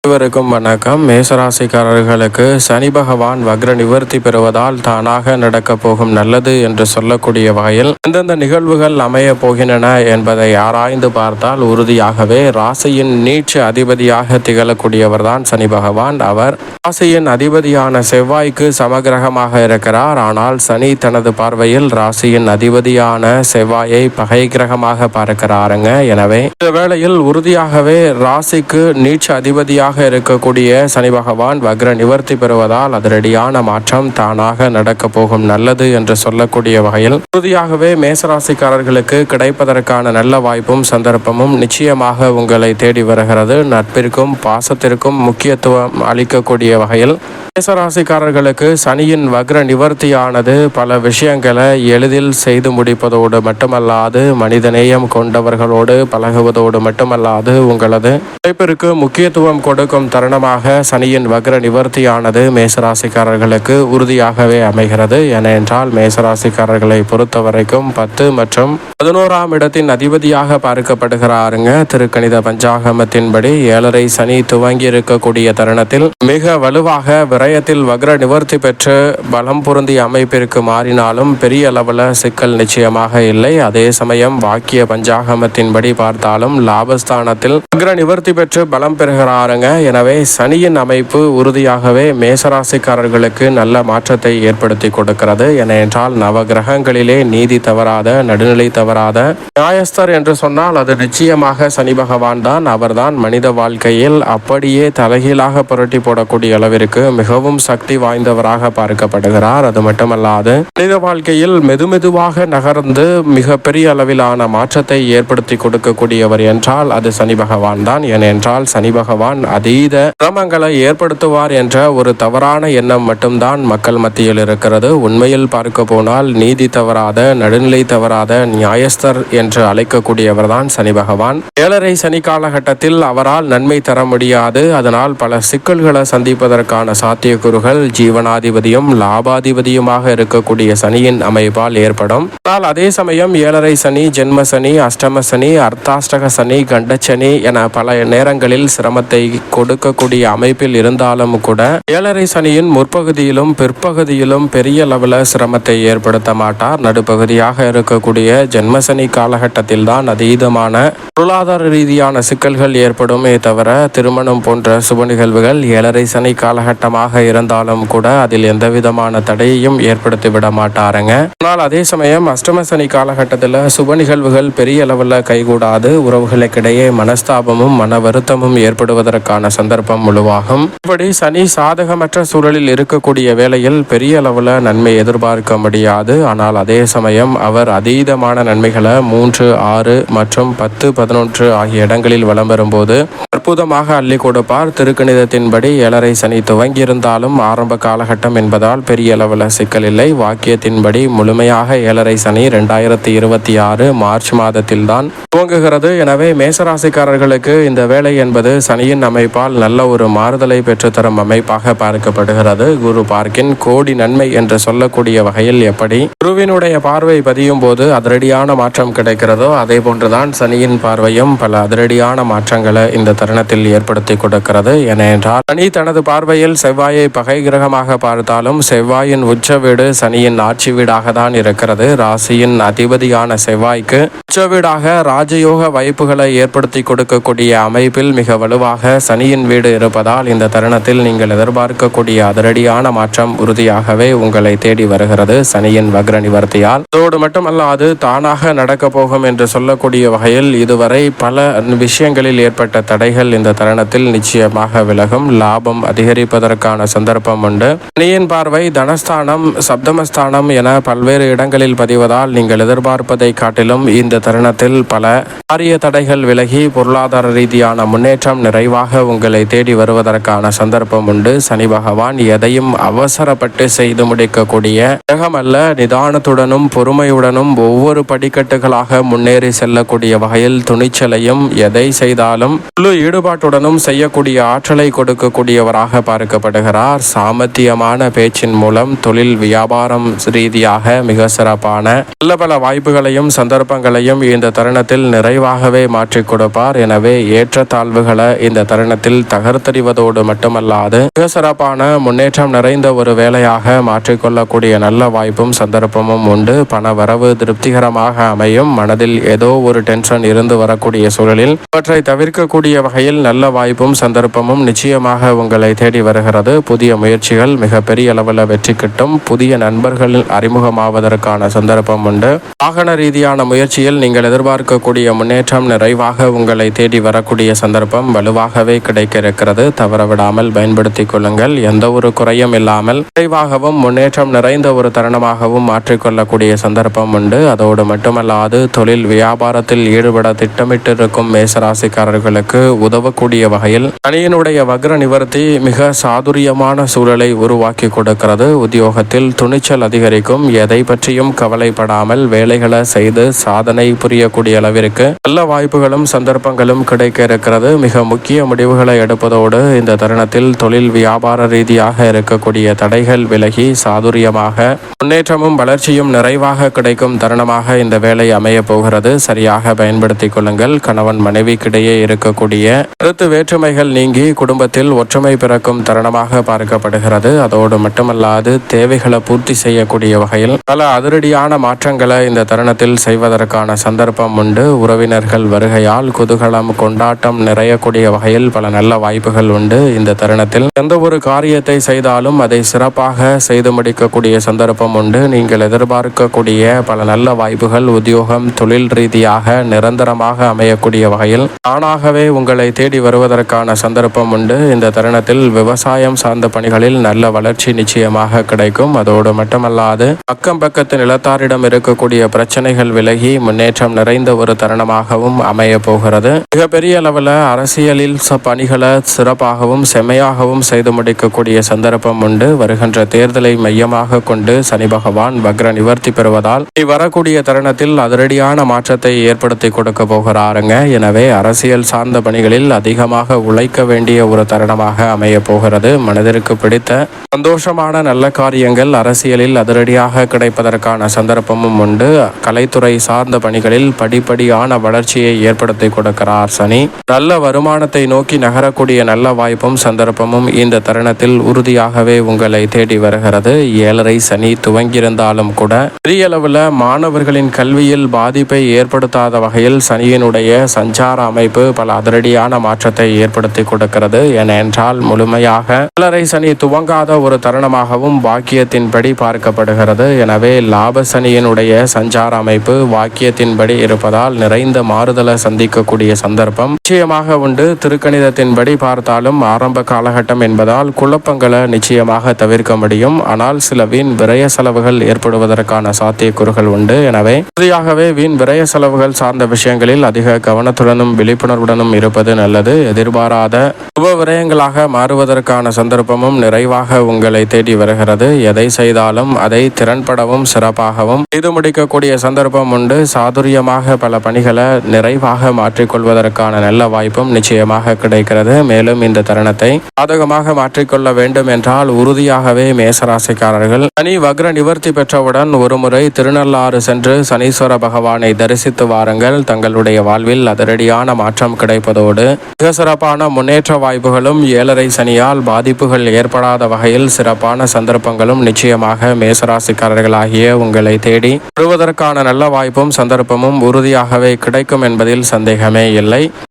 அனைவருக்கும் வணக்கம். மேசராசிக்காரர்களுக்கு சனி பகவான் வக்ர நிவர்த்தி பெறுவதால் தானாக நடக்கப் போகும் நல்லது என்று சொல்லக்கூடிய வகையில் எந்தெந்த நிகழ்வுகள் அமைய போகின்றன என்பதை ஆராய்ந்து பார்த்தால் உறுதியாகவே ராசியின் நீட்சி அதிபதியாக திகழக்கூடியவர்தான் சனி பகவான். அவர் ராசியின் அதிபதியான செவ்வாய்க்கு சமகிரகமாக இருக்கிறார். ஆனால் சனி தனது பார்வையில் ராசியின் அதிபதியான செவ்வாயை பகை கிரகமாக பார்க்கிறாருங்க. எனவே இந்த வேளையில் உறுதியாகவே ராசிக்கு நீட்சி அதிபதியாக இருக்கக்கூடிய சனி பகவான் வக்ர நிவர்த்தி பெறுவதால் அதிரடியான மாற்றம் தானாக நடக்க போகும் நல்லது என்று சொல்லக்கூடிய வகையில் உறுதியாகவே மேசராசிக்காரர்களுக்கு கிடைப்பதற்கான நல்ல வாய்ப்பும் சந்தர்ப்பமும் நிச்சயமாக உங்களை தேடி வருகிறது. நட்பிற்கும் பாசத்திற்கும் முக்கியத்துவம் அளிக்கக்கூடிய வகையில் மேசராசிக்காரர்களுக்கு சனியின் வக்ர நிவர்த்தியானது பல விஷயங்களை எளிதில் செய்து முடிப்பதோடு மட்டுமல்லாது மனிதநேயம் கொண்டவர்களோடு பழகுவதோடு மட்டுமல்லாது உங்களது உழைப்பிற்கு முக்கியத்துவம் கொடுக்கும் தருணமாக சனியின் வக்ர நிவர்த்தியானது மேசராசிக்காரர்களுக்கு உறுதியாகவே அமைகிறது. ஏனென்றால் மேசராசிக்காரர்களை பொறுத்தவரைக்கும் 10 மற்றும் 11ஆம் இடத்தின் அதிபதியாக பார்க்கப்படுகிறாருங்க. திருக்கணித பஞ்சாகமத்தின்படி 7.5 சனி துவங்கி இருக்கக்கூடிய தருணத்தில் மிக வலுவாக விரயத்தில் வக்ர நிவர்த்தி பெற்று பலம் பொருந்திய அமைப்பிற்கு மாறினாலும் பெரிய அளவில் சிக்கல் நிச்சயமாக இல்லை. அதே சமயம் வாக்கிய பஞ்சாகமத்தின்படி பார்த்தாலும் லாபஸ்தானத்தில் வக்ர நிவர்த்தி பெற்று பலம் பெறுகிறாருங்க. எனவே சனியின் அமைப்பு உறுதியாகவே மேசராசிக்காரர்களுக்கு நல்ல மாற்றத்தை ஏற்படுத்தி கொடுக்கிறது. ஏனென்றால் நவகிரகங்களிலே நீதி தவறாத நடுநிலை தவறாத நியாயஸ்தர் என்று சொன்னால் அது நிச்சயமாக சனி பகவான் தான். அவர்தான் மனித வாழ்க்கையில் அப்படியே தலைகீழாக புரட்டி போடக்கூடிய அளவிற்கு மிகவும் சக்தி வாய்ந்தவராக பார்க்கப்படுகிறார். அது மட்டுமல்லாது மனித வாழ்க்கையில் மெதுமெதுவாக நகர்ந்து மிக பெரிய அளவிலான மாற்றத்தை ஏற்படுத்தி கொடுக்கக்கூடியவர் என்றால் அது சனி பகவான் தான். ஏனென்றால் சனி பகவான் அதீத சிரமங்களை ஏற்படுத்துவார் என்ற ஒரு தவறான எண்ணம் மட்டும்தான் மக்கள் மத்தியில் இருக்கிறது. உண்மையில் பார்க்க போனால் நீதி தவறாத நடுநிலை தவறாத நியாயஸ்தர் என்று அழைக்கக்கூடியவர் தான் சனி பகவான். 7.5 சனி காலகட்டத்தில் அவரால் நன்மை தர முடியாது. அதனால் பல சிக்கல்களை சந்திப்பதற்கான சாத்தியக்கூறுகள் ஜீவனாதிபதியும் லாபாதிபதியுமாக இருக்கக்கூடிய சனியின் அமைப்பால் ஏற்படும். ஆனால் அதே சமயம் 7.5 சனி, ஜென்ம சனி, அஷ்டம சனி, அர்த்தாஷ்டக சனி, கண்டச்சனி என பல நேரங்களில் சிரமத்தை கொடுக்கக்கூடிய அமைப்பில் இருந்தாலும் கூட 7.5 சனியின் முற்பகுதியிலும் பிற்பகுதியிலும் பெரிய அளவில் சிரமத்தை ஏற்படுத்த மாட்டார். நடுப்பகுதியாக இருக்கக்கூடிய ஜென்மசனி காலகட்டத்தில் தான் அதீதமான பொருளாதார ரீதியான சிக்கல்கள் ஏற்படுமே தவிர திருமணம் போன்ற சுப நிகழ்வுகள் 7.5 சனி காலகட்டமாக இருந்தாலும் கூட அதில் எந்த விதமான தடையையும் ஏற்படுத்தி விட மாட்டாருங்க. ஆனால் அதே சமயம் அஷ்டம சனி காலகட்டத்தில் சுப நிகழ்வுகள் பெரிய அளவில் கைகூடாது. உறவுகளுக்கிடையே மனஸ்தாபமும் மன வருத்தமும் ஏற்படுவதற்கான சந்தர்ப்பம் முழுவாகும். இப்படி சனி சாதகமற்ற சூழலில் இருக்கக்கூடிய வேளையில் பெரிய அளவில் நன்மை எதிர்பார்க்க முடியாது. ஆனால் அதே சமயம் அவர் அதீதமான நன்மைகளை 3, 6 மற்றும் 10, 11 ஆகிய இடங்களில் வலம் வரும்போது அற்புதமாக அள்ளி கொடுப்பார். திருக்கணிதத்தின்படி 7.5 சனி துவங்கியிருந்தாலும் ஆரம்ப காலகட்டம் என்பதால் பெரிய அளவில் சிக்கல் இல்லை. வாக்கியத்தின்படி முழுமையாக 7.5 சனி 2026 மார்ச் மாதத்தில் தான் துவங்குகிறது. எனவே மேசராசிக்காரர்களுக்கு இந்த வேலை என்பது சனியின் அமைப்பால் நல்ல ஒரு மாறுதலை பெற்றுத்தரும் அமைப்பாக பார்க்கப்படுகிறது. குரு பார்க்கின் கோடி நன்மை என்று சொல்லக்கூடிய வகையில் எப்படி குருவினுடைய பார்வை பதியும் போது அதிரடியான மாற்றம் கிடைக்கிறதோ அதே போன்றுதான் சனியின் பார்வையும் பல அதிரடியான மாற்றங்களை இந்த தருணத்தில் ஏற்படுத்தி கொடுக்கிறது. ஏனென்றால் சனி தனது பார்வையில் செவ்வாயை பகை கிரகமாக பார்த்தாலும் செவ்வாயின் உச்ச வீடு சனியின் ஆட்சி வீடாக தான் இருக்கிறது. ராசியின் அதிபதியான செவ்வாய்க்கு உச்ச வீடாக ராஜயோக வாய்ப்புகளை ஏற்படுத்தி கொடுக்கக்கூடிய அமைப்பில் மிக வலுவாக சனியின் வீடு இருப்பதால் இந்த தருணத்தில் நீங்கள் எதிர்பார்க்கக்கூடிய அதிரடியான மாற்றம் உறுதியாகவே உங்களை தேடி வருகிறது சனியின் வக்ர நிவர்த்தியால். அதோடு மட்டுமல்லாது தானாக நடக்க போகும் என்று சொல்லக்கூடிய வகையில் இதுவரை பல விஷயங்களில் ஏற்பட்ட தடைகள் இந்த தருணத்தில் நிச்சயமாக விலகும். லாபம் அதிகரிப்பதற்கான சந்தர்ப்பம் உண்டு. சனியின் பார்வை தனஸ்தானம், சப்தமஸ்தானம் என பல்வேறு இடங்களில் பதிவதால் நீங்கள் எதிர்பார்ப்பதை காட்டிலும் இந்த தருணத்தில் பல காரிய தடைகள் விலகி பொருளாதார ரீதியான முன்னேற்றம் நிறைவாக உங்களை தேடி வருவதற்கான சந்தர்ப்பம் உண்டு. சனி பகவான் எதையும் அவசரப்பட்டு செய்து முடிக்கக்கூடிய கிரகமல்ல. நிதானத்துடனும் பொறுமையுடனும் ஒவ்வொரு படிக்கட்டுகளாக முன்னேறி செல்லக்கூடிய வகையில் துணிச்சலையும் எதை செய்தாலும் முழு ஈடுபாட்டுடனும் செய்யக்கூடிய ஆற்றலை கொடுக்கக்கூடியவராக பார்க்கப்படுகிறார். பெறுகிறார். சாமர்த்தியமான பேச்சின் மூலம் தொழில் வியாபாரம் ரீதியாக மிக சிறப்பான நல்ல பல வாய்ப்புகளையும் சந்தர்ப்பங்களையும் இந்த தருணத்தில் நிறைவாகவே மாற்றிக் கொடுப்பார். எனவே ஏற்றத்தாழ்வுகளை இந்த தருணத்தில் தகர்த்தறிவதோடு மட்டுமல்லாது மிக சிறப்பான முன்னேற்றம் நிறைந்த ஒரு வேலையாக மாற்றிக்கொள்ளக்கூடிய நல்ல வாய்ப்பும் சந்தர்ப்பமும் உண்டு. பண வரவு திருப்திகரமாக அமையும். மனதில் ஏதோ ஒரு டென்ஷன் இருந்து வரக்கூடிய சூழலில் அவற்றை தவிர்க்கக்கூடிய வகையில் நல்ல வாய்ப்பும் சந்தர்ப்பமும் நிச்சயமாக உங்களை தேடி வருகிறது. புதிய முயற்சிகள் மிக பெரிய அளவில் வெற்றி கிட்டும். புதிய நண்பர்கள் அறிமுகமாவதற்கான சந்தர்ப்பம் உண்டு. வாகன ரீதியான முயற்சியில் நீங்கள் எதிர்பார்க்கக்கூடிய முன்னேற்றம் நிறைவாக உங்களை தேடி வரக்கூடிய சந்தர்ப்பம் வலுவாகவே கிடைக்க இருக்கிறது. தவறவிடாமல் பயன்படுத்திக் கொள்ளுங்கள். எந்த ஒரு குறையும் இல்லாமல் நிறைவாகவும் முன்னேற்றம் நிறைந்த ஒரு தருணமாகவும் மாற்றிக்கொள்ளக்கூடிய சந்தர்ப்பம் உண்டு. அதோடு மட்டுமல்லாது தொழில் வியாபாரத்தில் ஈடுபட திட்டமிட்டிருக்கும் மேசராசிக்காரர்களுக்கு உதவக்கூடிய வகையில் சனியினுடைய வக்ர நிவர்த்தி மிக சாதுரியமான சூழலை உருவாக்கி கொடுக்கிறது. உத்தியோகத்தில் துணிச்சல் அதிகரிக்கும். எதை பற்றியும் கவலைப்படாமல் வேலைகளை செய்து சாதனை புரியக்கூடிய அளவிற்கு நல்ல வாய்ப்புகளும் சந்தர்ப்பங்களும் கிடைக்க இருக்கிறது. மிக முக்கிய முடிவுகளை எடுப்பதோடு இந்த தருணத்தில் தொழில் வியாபார ரீதியாக இருக்கக்கூடிய தடைகள் விலகி சாதுரியமாக முன்னேற்றமும் வளர்ச்சியும் நிறைவாக கிடைக்கும் தருணமாக இந்த வேலை அமைய போகிறது. சரியாக பயன்படுத்திக் கொள்ளுங்கள். கணவன் மனைவிக்கிடையே இருக்கக்கூடிய கருத்து வேற்றுமைகள் நீங்கி குடும்பத்தில் ஒற்றுமை பிறக்கும் தருணமாக பார்க்கப்படுகிறது. அதோடு மட்டுமல்லாது தேவைகளை பூர்த்தி செய்யக்கூடிய வகையில் பல அதிரடியான மாற்றங்களை இந்த தருணத்தில் செய்வதற்கான சந்தர்ப்பம் உண்டு. உறவினர்கள் வருகையால் குதூகலம் கொண்டாட்டம் நிறையக்கூடிய வகையில் பல நல்ல வாய்ப்புகள் உண்டு. இந்த தருணத்தில் எந்த ஒரு காரியத்தை செய்தாலும் அதை சிறப்பாக செய்து முடிக்கக்கூடிய சந்தர்ப்பம் உண்டு. நீங்கள் எதிர்பார்க்கக்கூடிய பல நல்ல வாய்ப்புகள் உத்தியோகம் தொழில் ரீதியாக நிரந்தரமாக அமையக்கூடிய வகையில் தானாகவே உங்களை தேடி வருவதற்கான சந்தர்ப்பம் உண்டு. இந்த தருணத்தில் விவசாயம் சார்ந்த பணிகளில் நல்ல வளர்ச்சி நிச்சயமாக கிடைக்கும். அதோடு மட்டுமல்லாது அக்கம் பக்கத்து நிலத்தாரிடம் இருக்கக்கூடிய பிரச்சனைகள் விலகி முன்னேற்றம் நிறைந்த ஒரு தருணமாகவும் அமைய போகிறது. மிகப்பெரிய அளவில் அரசியலில் பணிகளை சிறப்பாகவும் செம்மையாகவும் செய்து முடிக்கக்கூடிய சந்தர்ப்பம் உண்டு. வருகின்ற தேர்தலை மையமாக கொண்டு சனி பகவான் வக்ர நிவர்த்தி பெறுவதால் வரக்கூடிய தருணத்தில் அதிரடியான மாற்றத்தை ஏற்படுத்தி கொடுக்க போகிறாருங்க. எனவே அரசியல் சார்ந்த பணிகளில் அதிகமாக உழைக்க வேண்டிய ஒரு தருணமாக அமைய போகிறது. மனதிற்கு பிடித்த சந்தோஷமான நல்ல காரியங்கள் அரசியலில் அதிரடியாக கிடைப்பதற்கான சந்தர்ப்பமும் உண்டு. கலைத்துறை சார்ந்த பணிகளில் படிப்படியான வளர்ச்சியை ஏற்படுத்தி கொடுக்கிறார் சனி. நல்ல வருமானத்தை நோக்கி நகரக்கூடிய நல்ல வாய்ப்பும் சந்தர்ப்பமும் இந்த தருணத்தில் உறுதியாகவே உங்களை தேடி வருகிறது. 7.5 சனி துவங்கியிருந்தாலும் கூட பெரிய அளவில் மாணவர்களின் கல்வியில் பாதிப்பை ஏற்படுத்தாத வகையில் சனியினுடைய சஞ்சார அமைப்பு பல அதிரடியான மாற்றத்தை ஏற்படுத்தி கொடுக்கிறது. ஏனென்றால் முழுமையாக 7.5 சனி துவங்காத ஒரு தருணமாகவும் வாக்கியத்தின்படி பார்க்கப்படுகிறது. எனவே லாப சனியினுடைய சஞ்சார அமைப்பு வாக்கியத்தின்படி இருப்பதால் நிறைந்த மாறுதலை சந்திக்கக்கூடிய சந்தர்ப்பம் நிச்சயமாக உண்டு. திருக்கணிதத்தின்படி பார்த்தாலும் ஆரம்ப காலகட்டம் என்பதால் குழப்பங்களை நிச்சயமாக தவிர்க்க முடியும். ஆனால் சில வீண் விரய செலவுகள் ஏற்படுவதற்கான சாத்தியக்கூறுகள் உண்டு. எனவே உறுதியாகவே வீண் விரய செலவுகள் சார்ந்த விஷயங்களில் அதிக கவனத்துடனும் விழிப்புணர்வுடனும் இருப்பது நல்லது. எதிர்பாராத உப விரயங்களாக மாறுவதற்கான சந்தர்ப்பமும் நிறைவாக உங்களை தேடி வருகிறது. எதை செய்தாலும் அதை திறன்படவும் சிறப்பாகவும் செய்து முடிக்கக்கூடிய சந்தர்ப்பம் உண்டு. சாதுரியமாக பல பணிகளை நிறைவாக மாற்றிக்கொள்வதற்கான நல்ல வாய்ப்பும் நிச்சயமாக கிடைக்கிறது. மேலும் இந்த தருணத்தை சாதகமாக மாற்றிக்கொள்ள வேண்டும் என்றால் உறுதியாகவே மேசராசிக்காரர்கள் சனி வக்ர நிவர்த்தி பெற்றவுடன் ஒருமுறை திருநள்ளாறு சென்று சனீஸ்வர பகவானை தரிசித்து வாருங்கள். தங்களுடைய வாழ்வில் அதிரடியான மாற்றம் கிடைப்பதோடு மிக சிறப்பான முன்னேற்ற வாய்ப்புகளும் 7.5 சனியால் பாதிப்புகள் ஏற்படாத வகையில் சிறப்பான சந்தர்ப்பங்களும் நிச்சயமாக மேசராசிக்காரர்களாகிய உங்களை தேடி வருவதற்கான நல்ல வாய்ப்பும் சந்தர்ப்பமும் உறுதியாகவே கிடைக்கும் என்பதில் சந்தேகமே இல்லை.